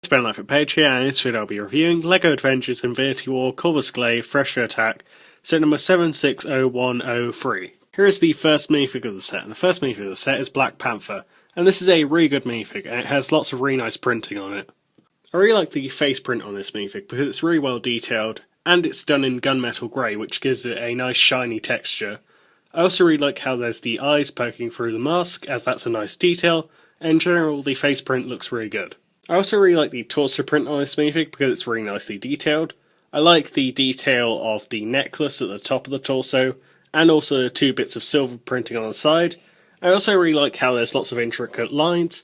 It's Ben Life at Page here, and in this video I'll be reviewing LEGO Avengers Infinity War Covuis Glaive Thresher Attack, set number 760103. Here is the first minifig of the set, and the first minifig of the set is Black Panther, and this is a really good minifig, and it has lots of really nice printing on it. I really like the face print on this minifig because it's really well detailed, and it's done in gunmetal grey, which gives it a nice shiny texture. I also really like how there's the eyes poking through the mask, as that's a nice detail, and in general the face print looks really good. I also really like the torso print on this minifig because it's really nicely detailed. I like the detail of the necklace at the top of the torso, and also the two bits of silver printing on the side. I also really like how there's lots of intricate lines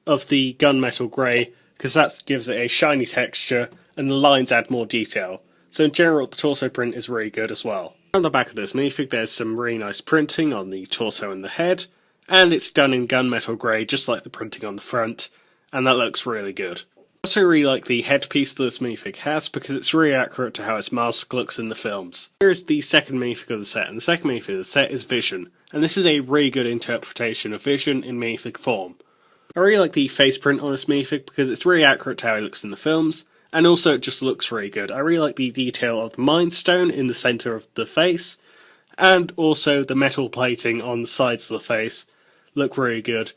of the gunmetal grey, because that gives it a shiny texture, and the lines add more detail. So in general, the torso print is really good as well. On the back of this minifig there's some really nice printing on the torso and the head, and it's done in gunmetal grey just like the printing on the front, and that looks really good. I also really like the headpiece that this minifig has because it's really accurate to how its mask looks in the films. Here is the second minifig of the set, and the second minifig of the set is Vision, and this is a really good interpretation of Vision in minifig form. I really like the face print on this minifig because it's really accurate to how he looks in the films, and also it just looks really good. I really like the detail of the Mind Stone in the centre of the face, and also the metal plating on the sides of the face look really good,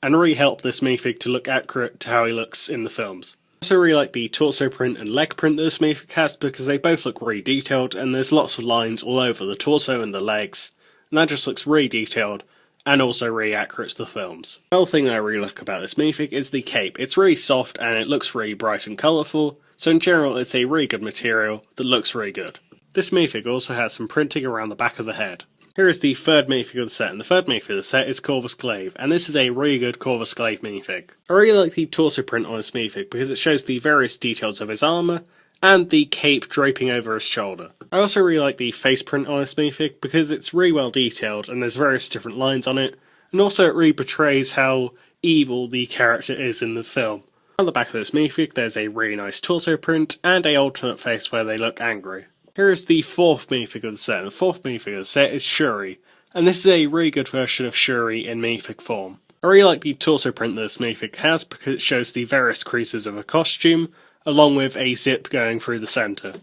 and really help this minifig to look accurate to how he looks in the films. I also really like the torso print and leg print that this minifig has because they both look really detailed, and there's lots of lines all over the torso and the legs, and that just looks really detailed and also really accurate to the films. The other thing that I really like about this minifig is the cape. It's really soft and it looks really bright and colourful, so in general it's a really good material that looks really good. This minifig also has some printing around the back of the head. Here is the third minifig of the set, and the third minifig of the set is Covuis Glaive, and this is a really good Covuis Glaive minifig. I really like the torso print on this minifig because it shows the various details of his armour, and the cape draping over his shoulder. I also really like the face print on this minifig because it's really well detailed and there's various different lines on it, and also it really portrays how evil the character is in the film. On the back of this minifig there's a really nice torso print and a alternate face where they look angry. Here is the fourth minifig of the set, and the fourth minifig of the set is Shuri, and this is a really good version of Shuri in minifig form. I really like the torso print that this minifig has because it shows the various creases of a costume, along with a zip going through the centre.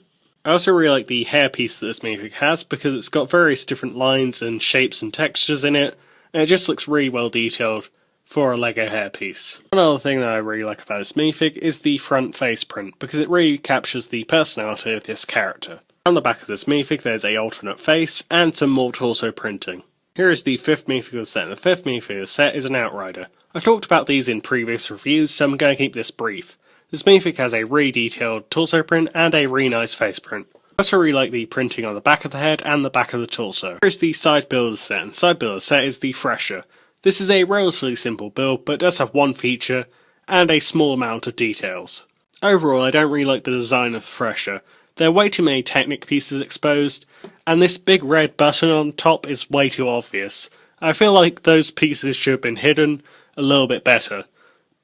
I also really like the hairpiece that this minifig has because it's got various different lines and shapes and textures in it, and it just looks really well detailed for a LEGO hairpiece. One other thing that I really like about this minifig is the front face print because it really captures the personality of this character. On the back of this minifig there's a alternate face and some more torso printing. Here is the fifth minifig of the set, and the fifth minifig of the set is an Outrider. I've talked about these in previous reviews, so I'm going to keep this brief. This minifig has a really detailed torso print and a really nice face print. I also really like the printing on the back of the head and the back of the torso. Here is the side build of the set, and the side build of the set is the Thresher. This is a relatively simple build, but it does have one feature and a small amount of details. Overall, I don't really like the design of the Thresher. There are way too many Technic pieces exposed, and this big red button on top is way too obvious. I feel like those pieces should have been hidden a little bit better.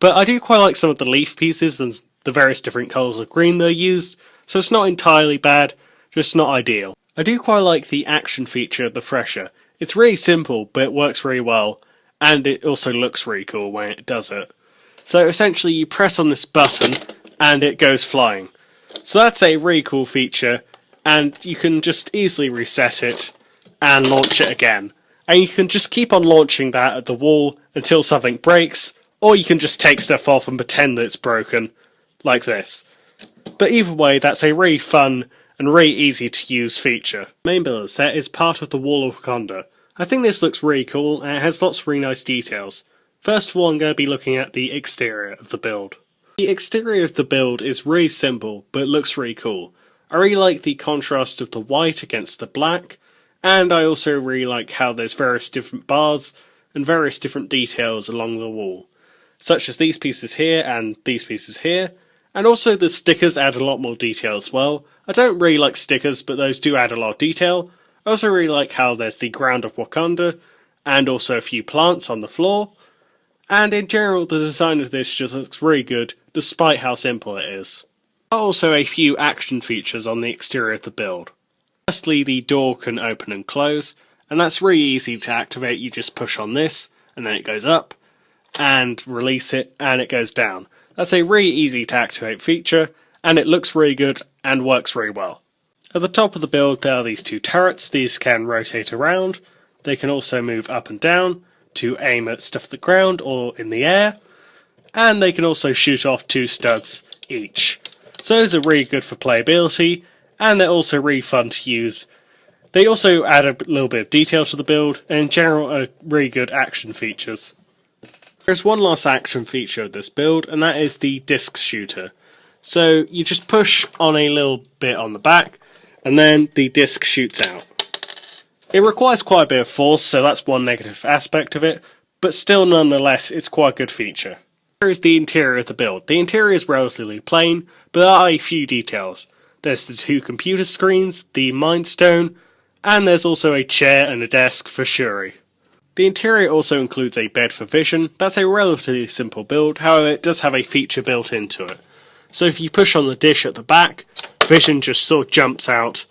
But I do quite like some of the leaf pieces and the various different colours of green they're used, so it's not entirely bad, just not ideal. I do quite like the action feature of the Thresher. It's really simple, but it works really well, and it also looks really cool when it does it. So essentially you press on this button, and it goes flying. So that's a really cool feature, and you can just easily reset it and launch it again. And you can just keep on launching that at the wall until something breaks, or you can just take stuff off and pretend that it's broken, like this. But either way, that's a really fun and really easy to use feature. The main build of the set is part of the Wall of Wakanda. I think this looks really cool, and it has lots of really nice details. First of all, I'm going to be looking at the exterior of the build. The exterior of the build is really simple, but it looks really cool. I really like the contrast of the white against the black, and I also really like how there's various different bars and various different details along the wall, such as these pieces here and these pieces here, and also the stickers add a lot more detail as well. I don't really like stickers, but those do add a lot of detail. I also really like how there's the ground of Wakanda, and also a few plants on the floor. And in general, the design of this just looks really good, despite how simple it is. There are also a few action features on the exterior of the build. Firstly, the door can open and close, and that's really easy to activate. You just push on this, and then it goes up, and release it, and it goes down. That's a really easy to activate feature, and it looks really good and works really well. At the top of the build there are these two turrets. These can rotate around. They can also move up and down to aim at stuff at the ground or in the air, and they can also shoot off 2 studs each. So those are really good for playability, and they're also really fun to use. They also add a little bit of detail to the build, and in general are really good action features. There's one last action feature of this build, and that is the disc shooter. So you just push on a little bit on the back, and then the disc shoots out. It requires quite a bit of force, so that's one negative aspect of it, but still nonetheless it's quite a good feature. Here is the interior of the build. The interior is relatively plain, but there are a few details. There's the 2 computer screens, the Mind Stone, and there's also a chair and a desk for Shuri. The interior also includes a bed for Vision. That's a relatively simple build, however it does have a feature built into it. So if you push on the dish at the back, Vision just sort of jumps out,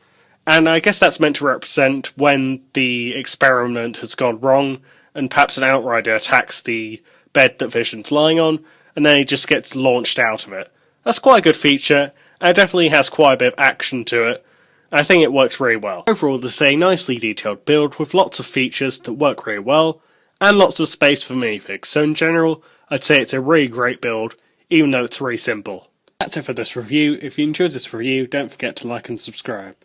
and I guess that's meant to represent when the experiment has gone wrong and perhaps an outrider attacks the bed that Vision's lying on, and then he just gets launched out of it. That's quite a good feature, and it definitely has quite a bit of action to it. I think it works really well. Overall, this is a nicely detailed build with lots of features that work really well, and lots of space for minifigs, so in general, I'd say it's a really great build, even though it's really simple. That's it for this review. If you enjoyed this review, don't forget to like and subscribe.